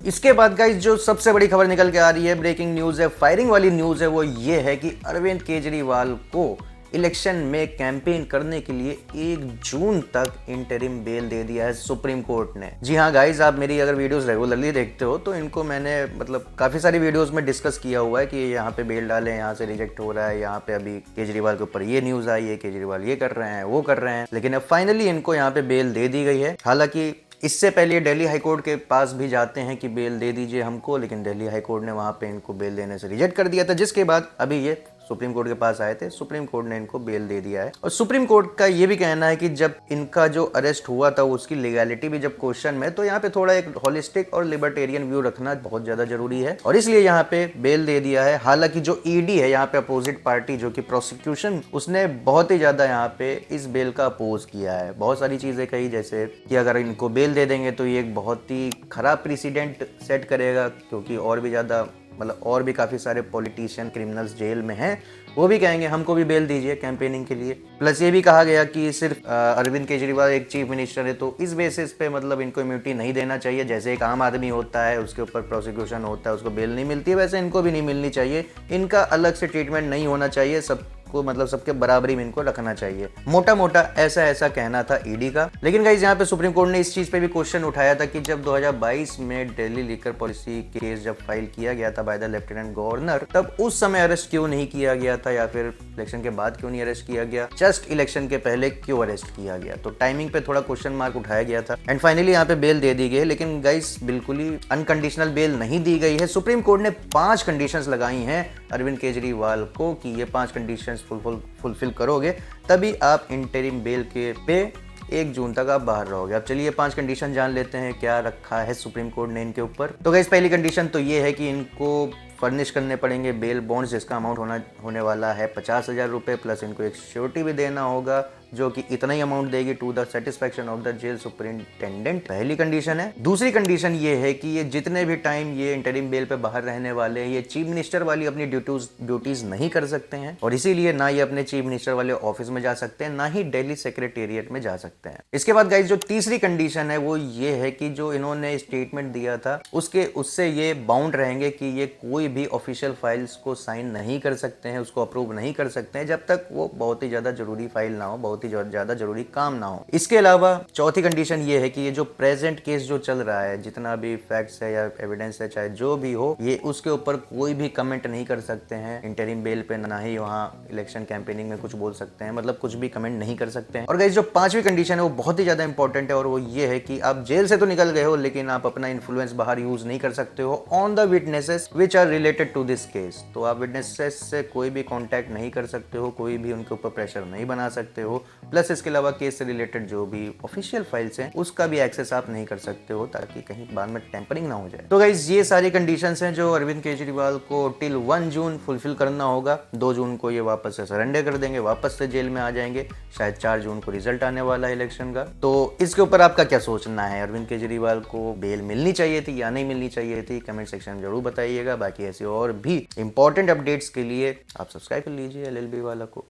इसके बाद गाइस जो सबसे बड़ी खबर निकल के आ रही है, ब्रेकिंग न्यूज है, फायरिंग वाली न्यूज है, वो ये है कि अरविंद केजरीवाल को इलेक्शन में कैंपेन करने के लिए 1 जून तक इंटरिम बेल दे दिया है सुप्रीम कोर्ट ने। जी हाँ गाइस, आप मेरी अगर वीडियोस रेगुलरली देखते हो तो इनको मैंने काफी सारी वीडियोस में डिस्कस किया हुआ है कि यहाँ पे बेल डालें, यहाँ से रिजेक्ट हो रहा है, यहाँ पे अभी केजरीवाल के ऊपर ये न्यूज आई है, केजरीवाल ये कर रहे हैं, वो कर रहे हैं, लेकिन अब फाइनली इनको यहाँ पे बेल दे दी गई है। हालांकि इससे पहले दिल्ली हाईकोर्ट के पास भी जाते हैं कि बेल दे दीजिए हमको, लेकिन दिल्ली हाईकोर्ट ने वहां पे इनको बेल देने से रिजेक्ट कर दिया था, जिसके बाद अभी ये सुप्रीम कोर्ट के पास आए थे, सुप्रीम कोर्ट ने इनको बेल दे दिया है। और सुप्रीम कोर्ट का ये भी कहना है कि जब इनका जो अरेस्ट हुआ था उसकी लीगैलिटी भी जब क्वेश्चन में, तो यहाँ पे थोड़ा एक होलिस्टिक और लिबर्टेरियन व्यू रखना बहुत ज्यादा जरूरी है, और इसलिए यहाँ पे बेल दे दिया है। हालांकि जो ईडी है यहाँ पे अपोजिट पार्टी जो कि प्रोसिक्यूशन, उसने बहुत ही ज्यादा यहाँ पे इस बेल का अपोज किया है। बहुत सारी चीजें कही, जैसे कि अगर इनको बेल दे देंगे तो ये एक बहुत ही खराब प्रेसिडेंट सेट करेगा, क्योंकि और भी ज्यादा और भी काफी सारे पॉलिटिशियन क्रिमिनल्स जेल में हैं, वो भी कहेंगे हमको भी बेल दीजिए कैंपेनिंग के लिए। प्लस ये भी कहा गया कि सिर्फ अरविंद केजरीवाल एक चीफ मिनिस्टर है तो इस बेसिस पे इनको इम्यूनिटी नहीं देना चाहिए। जैसे एक आम आदमी होता है, उसके ऊपर प्रोसिक्यूशन होता है, उसको बेल नहीं मिलती है, वैसे इनको भी नहीं मिलनी चाहिए। इनका अलग से ट्रीटमेंट नहीं होना चाहिए, सबको सबके बराबरी में इनको रखना चाहिए। मोटा मोटा ऐसा कहना था ईडी का। लेकिन गाइस यहाँ पे सुप्रीम कोर्ट ने इस चीज पे भी क्वेश्चन उठाया था कि जब 2022 में दिल्ली लीकर पॉलिसी केस जब फाइल किया गया था बाय द लेफ्टिनेंट गवर्नर, तब उस समय अरेस्ट क्यों नहीं किया गया था, या फिर इलेक्शन के बाद क्यों नहीं अरेस्ट किया गया, जस्ट इलेक्शन के पहले क्यों अरेस्ट किया गया। तो टाइमिंग पे थोड़ा क्वेश्चन मार्क उठाया गया था, एंड फाइनली यहाँ पे बेल दे दी गई। लेकिन गाइस बिल्कुल ही अनकंडीशनल बेल नहीं दी गई है। सुप्रीम कोर्ट ने 5 कंडीशंस लगाई हैं अरविंद केजरीवाल को कि ये 5 कंडीशंस फुलफिल करोगे तभी आप इंटरिम बेल के पे 1 जून तक आप बाहर रहोगे। अब चलिए 5 कंडीशन जान लेते हैं क्या रखा है सुप्रीम कोर्ट ने इनके ऊपर। तो गाइस पहली कंडीशन तो ये है कि इनको फर्निश करने पड़ेंगे बेल बॉन्ड्स, जिसका अमाउंट होने वाला है 50,000 रुपये, प्लस इनको एक श्योरिटी भी देना होगा जो कि इतना ही अमाउंट देगी to the satisfaction of the jail superintendent. पहली कंडीशन है। दूसरी कंडीशन ये है कि ये जितने भी टाइम ये इंटरिम बेल पे बाहर रहने वाले हैं, ये चीफ मिनिस्टर वाली अपनी ड्यूटीज नहीं कर सकते हैं, और इसीलिए ना ये अपने चीफ मिनिस्टर वाले ऑफिस में जा सकते हैं, ना ही दिल्ली सेक्रेटेरिएट में जा सकते हैं। इसके बाद गाइस जो तीसरी कंडीशन है वो ये है कि जो इन्होंने स्टेटमेंट दिया था उससे ये बाउंड रहेंगे कि ये कोई भी ऑफिशियल फाइल्स को साइन नहीं कर सकते हैं, उसको अप्रूव नहीं कर सकते हैं जब तक वो बहुत ही ज्यादा जरूरी फाइल ना हो, बहुत ही ज्यादा जरूरी काम ना हो। इसके अलावा चौथी कंडीशन ये है कि ये जो प्रेजेंट केस जो चल रहा है, जितना भी फैक्ट्स है या एविडेंस है, चाहे जो भी हो, ये उसके ऊपर कोई भी कमेंट नहीं कर सकते हैं इंटरिम बेल पे, ना ही वहाँ इलेक्शन कैंपेनिंग में कुछ बोल सकते हैं, कुछ भी कमेंट नहीं कर सकते हैं। और गाइस जो 5वीं कंडीशन है वो बहुत ही ज्यादा इंपॉर्टेंट है, और वो ये है कि आप जेल से तो निकल गए हो, लेकिन आप अपना इन्फ्लुएंस बाहर यूज नहीं कर सकते हो on the witnesses which are related to this case. तो आप विटनेसेस से कोई भी कॉन्टैक्ट नहीं कर सकते हो, कोई भी उनके ऊपर प्रेशर नहीं बना सकते हो, प्लस इसके अलावा केस से रिलेटेड जो भी ऑफिशियल फाइल्स हैं उसका भी एक्सेस आप नहीं कर सकते हो, ताकि कहीं बाद में टेम्परिंग ना हो जाए। तो गाइस ये सारी कंडीशंस हैं जो अरविंद केजरीवाल को टिल 1 जून फुलफिल करना होगा। 2 जून को ये वापस से सरेंडर कर देंगे, वापस से जेल में आ जाएंगे। शायद 4 जून को रिजल्ट आने वाला है इलेक्शन का। तो इसके ऊपर आपका क्या सोचना है? अरविंद केजरीवाल को बेल मिलनी चाहिए थी या नहीं मिलनी चाहिए थी? कमेंट सेक्शन में जरूर बताइएगा। बाकी ऐसी और भी इंपॉर्टेंट अपडेट्स के लिए आप सब्सक्राइब कर लीजिए LLB वाला को।